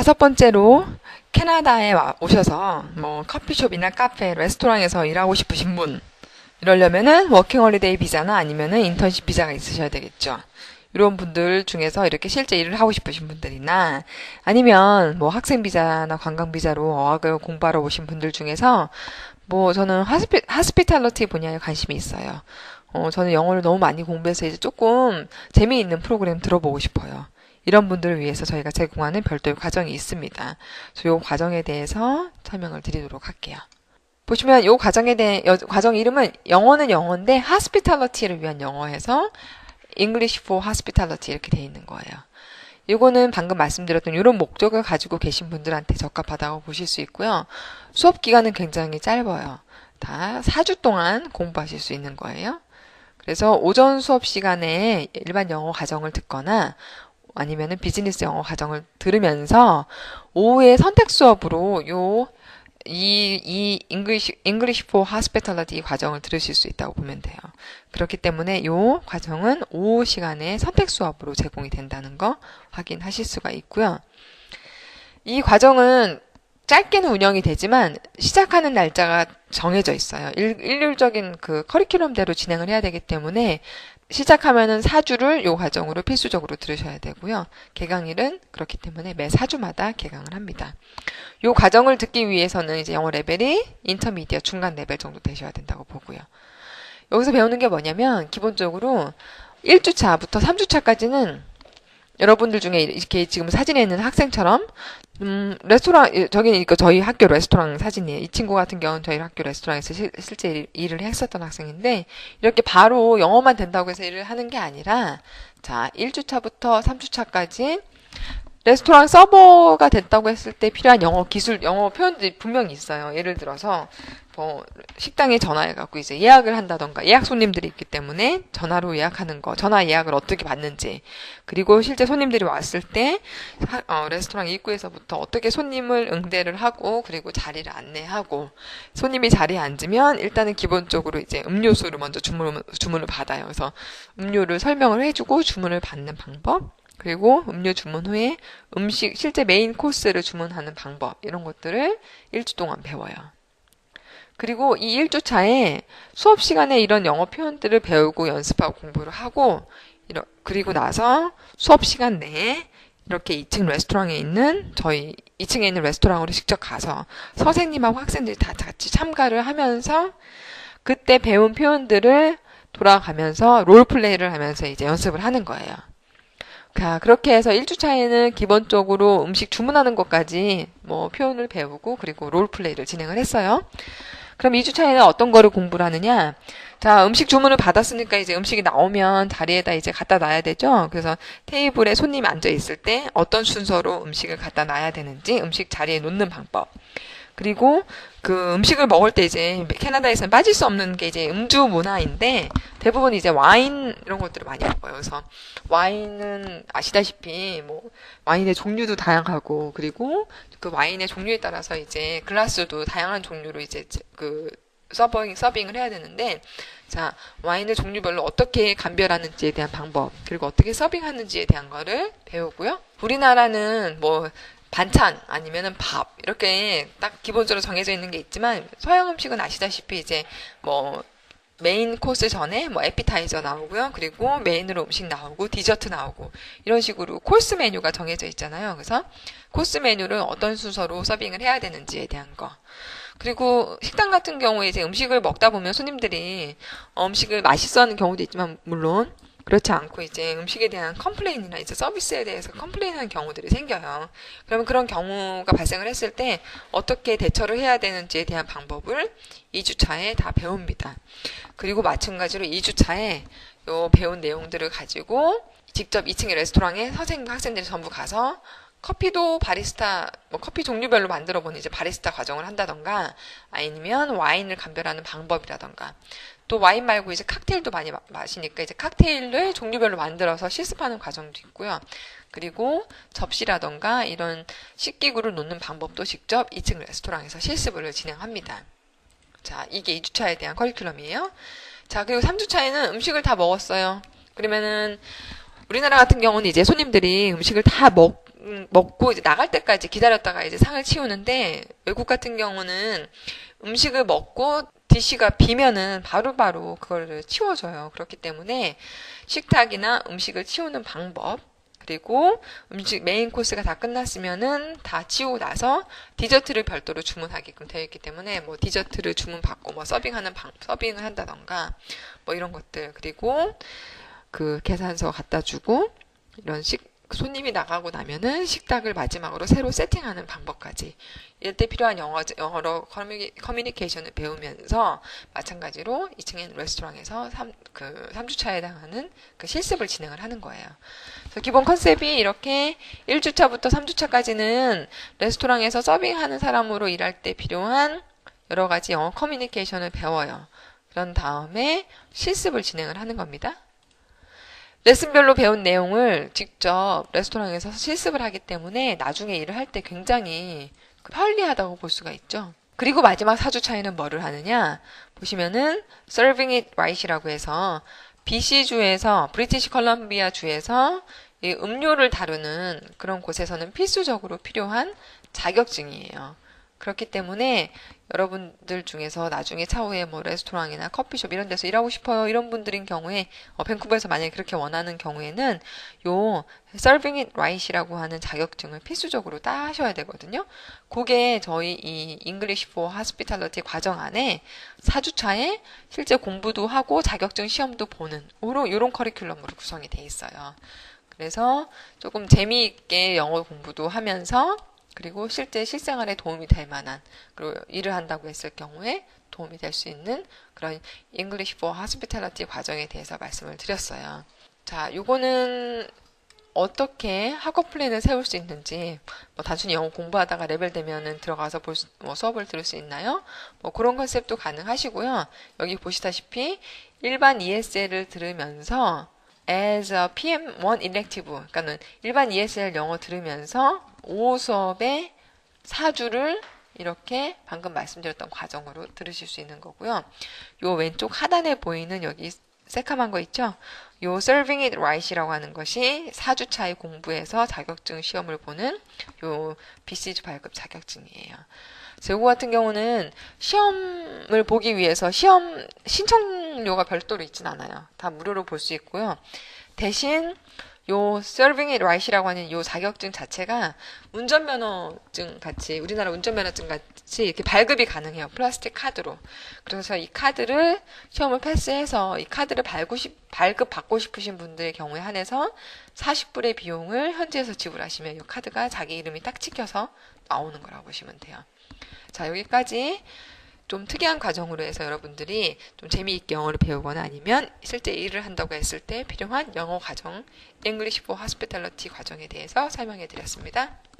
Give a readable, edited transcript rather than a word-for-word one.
다섯 번째로 캐나다에 오셔서 뭐 커피숍이나 카페, 레스토랑에서 일하고 싶으신 분 이러려면은 워킹홀리데이 비자나 아니면은 인턴십 비자가 있으셔야 되겠죠. 이런 분들 중에서 이렇게 실제 일을 하고 싶으신 분들이나 아니면 뭐 학생 비자나 관광 비자로 어학을 공부하러 오신 분들 중에서 뭐 저는 하스피탈리티 분야에 관심이 있어요. 저는 영어를 너무 많이 공부해서 이제 조금 재미있는 프로그램 들어보고 싶어요. 이런 분들을 위해서 저희가 제공하는 별도의 과정이 있습니다. 그래서 이 과정에 대해서 설명을 드리도록 할게요. 보시면 이 과정 이름은 영어는 영어인데 hospitality를 위한 영어에서 English for Hospitality 이렇게 되어 있는 거예요. 이거는 방금 말씀드렸던 이런 목적을 가지고 계신 분들한테 적합하다고 보실 수 있고요. 수업 기간은 굉장히 짧아요. 다 4주 동안 공부하실 수 있는 거예요. 그래서 오전 수업 시간에 일반 영어 과정을 듣거나 아니면은 비즈니스 영어 과정을 들으면서 오후에 선택 수업으로 이 English for Hospitality 과정을 들으실 수 있다고 보면 돼요. 그렇기 때문에 이 과정은 오후 시간에 선택 수업으로 제공이 된다는 거 확인하실 수가 있고요. 이 과정은 짧게는 운영이 되지만 시작하는 날짜가 정해져 있어요. 일률적인 그 커리큘럼대로 진행을 해야 되기 때문에 시작하면은 4주를 이 과정으로 필수적으로 들으셔야 되고요. 개강일은 그렇기 때문에 매 4주마다 개강을 합니다. 이 과정을 듣기 위해서는 이제 영어 레벨이 인터미디어 중간 레벨 정도 되셔야 된다고 보고요. 여기서 배우는 게 뭐냐면 기본적으로 1주차부터 3주차까지는 여러분들 중에 이렇게 지금 사진에 있는 학생처럼 레스토랑 저기 저희 학교 레스토랑 사진이에요. 이 친구 같은 경우는 저희 학교 레스토랑에서 실제 일을 했었던 학생인데 이렇게 바로 영어만 된다고 해서 일을 하는 게 아니라 자 1주차부터 3주차까지 레스토랑 서버가 됐다고 했을 때 필요한 영어 기술, 영어 표현들이 분명히 있어요. 예를 들어서 뭐 식당에 전화해갖고 이제 예약을 한다던가 예약 손님들이 있기 때문에 전화로 예약하는 거, 전화 예약을 어떻게 받는지, 그리고 실제 손님들이 왔을 때 레스토랑 입구에서부터 어떻게 손님을 응대를 하고 그리고 자리를 안내하고 손님이 자리에 앉으면 일단은 기본적으로 이제 음료수를 먼저 주문을 받아요. 그래서 음료를 설명을 해주고 주문을 받는 방법. 그리고 음료 주문 후에 음식, 실제 메인 코스를 주문하는 방법, 이런 것들을 1주 동안 배워요. 그리고 이 1주차에 수업 시간에 이런 영어 표현들을 배우고 연습하고 공부를 하고, 그리고 나서 수업 시간 내에 이렇게 2층 레스토랑에 있는, 저희 2층에 있는 레스토랑으로 직접 가서 선생님하고 학생들이 다 같이 참가를 하면서 그때 배운 표현들을 돌아가면서 롤플레이를 하면서 이제 연습을 하는 거예요. 자, 그렇게 해서 1주차에는 기본적으로 음식 주문하는 것까지 뭐 표현을 배우고 그리고 롤플레이를 진행을 했어요. 그럼 2주차에는 어떤 거를 공부를 하느냐? 자, 음식 주문을 받았으니까 이제 음식이 나오면 자리에다 이제 갖다 놔야 되죠? 그래서 테이블에 손님이 앉아 있을 때 어떤 순서로 음식을 갖다 놔야 되는지 음식 자리에 놓는 방법. 그리고 그 음식을 먹을 때 이제 캐나다에서는 빠질 수 없는 게 이제 음주 문화인데 대부분 이제 와인 이런 것들을 많이 먹어요. 그래서 와인은 아시다시피 뭐 와인의 종류도 다양하고 그리고 그 와인의 종류에 따라서 이제 글라스도 다양한 종류로 이제 그 서빙을 해야 되는데 자 와인의 종류별로 어떻게 감별하는지에 대한 방법 그리고 어떻게 서빙하는지에 대한 거를 배우고요. 우리나라는 뭐 반찬 아니면은 밥 이렇게 딱 기본적으로 정해져 있는 게 있지만 서양 음식은 아시다시피 이제 뭐 메인 코스 전에 뭐 에피타이저 나오고요. 그리고 메인으로 음식 나오고 디저트 나오고 이런 식으로 코스 메뉴가 정해져 있잖아요. 그래서 코스 메뉴를 어떤 순서로 서빙을 해야 되는지에 대한 거. 그리고 식당 같은 경우에 이제 음식을 먹다 보면 손님들이 음식을 맛있어 하는 경우도 있지만 물론 그렇지 않고 이제 음식에 대한 컴플레인이나 이제 서비스에 대해서 컴플레인하는 경우들이 생겨요. 그러면 그런 경우가 발생을 했을 때 어떻게 대처를 해야 되는지에 대한 방법을 2주차에 다 배웁니다. 그리고 마찬가지로 2주차에 요 배운 내용들을 가지고 직접 2층의 레스토랑에 선생님과 학생들이 전부 가서 커피도 바리스타, 뭐 커피 종류별로 만들어 보는 이제 바리스타 과정을 한다던가 아니면 와인을 감별하는 방법이라던가 또 와인 말고 이제 칵테일도 많이 마시니까 이제 칵테일을 종류별로 만들어서 실습하는 과정도 있고요. 그리고 접시라던가 이런 식기구를 놓는 방법도 직접 2층 레스토랑에서 실습을 진행합니다. 자, 이게 2주차에 대한 커리큘럼이에요. 자, 그리고 3주차에는 음식을 다 먹었어요. 그러면은 우리나라 같은 경우는 이제 손님들이 음식을 다 먹고 이제 나갈 때까지 기다렸다가 이제 상을 치우는데 외국 같은 경우는 음식을 먹고 디시가 비면은 바로바로 그거를 치워줘요. 그렇기 때문에 식탁이나 음식을 치우는 방법, 그리고 음식 메인 코스가 다 끝났으면은 다 치우고 나서 디저트를 별도로 주문하게끔 되어 있기 때문에 뭐 디저트를 주문받고 뭐 서빙을 한다던가 뭐 이런 것들, 그리고 그 계산서 갖다 주고 이런 손님이 나가고 나면은 식탁을 마지막으로 새로 세팅하는 방법까지 이럴 때 필요한 영어로 커뮤니케이션을 배우면서 마찬가지로 2층에 레스토랑에서 3주차에 해당하는 그 실습을 진행을 하는 거예요. 그래서 기본 컨셉이 이렇게 1주차부터 3주차까지는 레스토랑에서 서빙하는 사람으로 일할 때 필요한 여러 가지 영어 커뮤니케이션을 배워요. 그런 다음에 실습을 진행을 하는 겁니다. 레슨별로 배운 내용을 직접 레스토랑에서 실습을 하기 때문에 나중에 일을 할 때 굉장히 편리하다고 볼 수가 있죠. 그리고 마지막 4주차에는 뭐를 하느냐 보시면은 Serving It Right이라고 해서 BC주에서 브리티시 컬럼비아 주에서 이 음료를 다루는 그런 곳에서는 필수적으로 필요한 자격증이에요. 그렇기 때문에 여러분들 중에서 나중에 차후에 뭐 레스토랑이나 커피숍 이런 데서 일하고 싶어요 이런 분들인 경우에 밴쿠버에서 만약에 그렇게 원하는 경우에는 요 Serving It Right이라고 하는 자격증을 필수적으로 따셔야 되거든요. 그게 저희 이 English for Hospitality 과정 안에 4주차에 실제 공부도 하고 자격증 시험도 보는 요런 커리큘럼으로 구성이 돼 있어요. 그래서 조금 재미있게 영어 공부도 하면서 그리고 실제 실생활에 도움이 될 만한, 그리고 일을 한다고 했을 경우에 도움이 될 수 있는 그런 English for Hospitality 과정에 대해서 말씀을 드렸어요. 자, 요거는 어떻게 학업 플랜을 세울 수 있는지, 뭐 단순히 영어 공부하다가 레벨 되면은 들어가서 수업을 들을 수 있나요? 뭐 그런 컨셉도 가능하시고요. 여기 보시다시피 일반 ESL을 들으면서 as a PM1 elective, 그러니까는 일반 ESL 영어 들으면서 5 수업의 4주를 이렇게 방금 말씀드렸던 과정으로 들으실 수 있는 거고요. 요 왼쪽 하단에 보이는 여기 새카만 거 있죠? 요 Serving It Right이라고 하는 것이 4주차에 공부해서 자격증 시험을 보는 요 BC주 발급 자격증이에요. 그래서 요거 같은 경우는 시험을 보기 위해서 시험 신청료가 별도로 있진 않아요. 다 무료로 볼 수 있고요. 대신 요 Serving It Right이라고 하는 요 자격증 자체가 운전면허증 같이, 우리나라 운전면허증 같이 이렇게 발급이 가능해요. 플라스틱 카드로. 그래서 이 카드를 시험을 패스해서 이 카드를 발급 받고 싶으신 분들의 경우에 한해서 40불의 비용을 현지에서 지불하시면 이 카드가 자기 이름이 딱 찍혀서 나오는 거라고 보시면 돼요. 자, 여기까지 좀 특이한 과정으로 해서 여러분들이 좀 재미있게 영어를 배우거나 아니면 실제 일을 한다고 했을 때 필요한 영어 과정, English for Hospitality 과정에 대해서 설명해 드렸습니다.